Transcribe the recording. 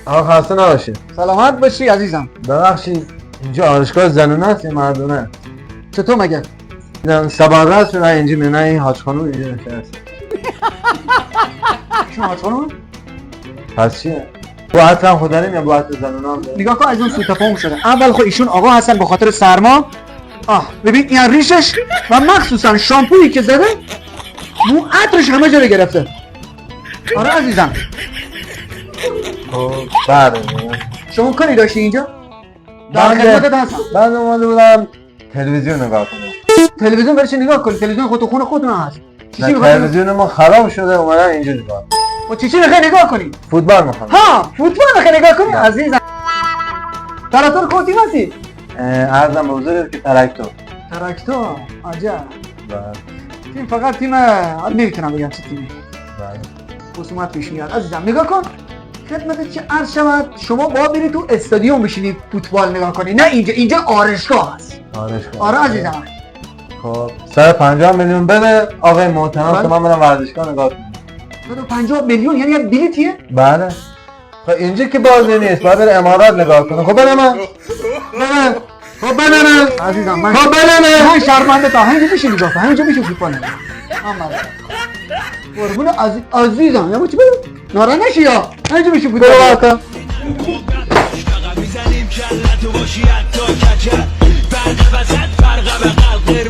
آقا خسته نباشی. سلامت باشی عزیزم. ببخشید اینجا آرایشگاه زنونه است یا مردونه؟ چطور مگه؟ دیدم سبانه است نه اینجا نه این حاج خانم اینجا نشست. شما حاج خانم؟ پس چیه؟ با حتما خود داریم یا با حتما زنونه هم داریم؟ نگاه کن از اون سوء تفاهم شده. اول خب ایشون آقا هستن به خاطر سرما. ببین این ریشش و مخصوصا شامپویی که زده مو عطرش همه جا رو گرفته. آره عزیزم. خب بله. شما کاری داشتی اینجا؟ در خدمتت هستم. بعد اومده بودم تلویزیون نگاه کنم. تلویزیون برای چی نگاه کنی؟ تلویزیون خود تو خونه خودتون هست. نه تلویزیون ما خراب شده اومدم اینجا نگاه. و چی میخوای نگاه کنی؟ فوتبال میخوام. ها فوتبال میخوای نگاه کنی عزیزم. طرفدار کدوم تیم هستی؟ عرضم به حضورت که تراکتور. تراکتور. عجب. بله. تیم فقط تیم نمیتونم بگم چه تیمی. بله. خصومت پیش میاد عزیزم. نگاه کن خدمتت چه عرض شود شما باید بری تو استادیوم بشینی فوتبال نگاه کنی نه اینجا آرایشگاه هست. آرایشگاه. آره عزیزم. خب 150 میلیون بده آقای محترم که من برم ورزشگاه نگاه کنم. 150 میلیون یعنی یک بلیتیه؟ بله. خب اینجا که بازی نیست باید بره امارات نگاه کنه. خب بده من. بده. خب بده من. عزیزم من خب بده من شرمنده تا همینجا میشه نگاه کن همینجا میشه فوتبال نگاه کن. قربون عزیزم یا چی بده؟ ناراحت نشی یا همینجا میشه فوتبال نگاه کن. میزنیم کلتو باشی حتی کچل فرق وسط فرق بغل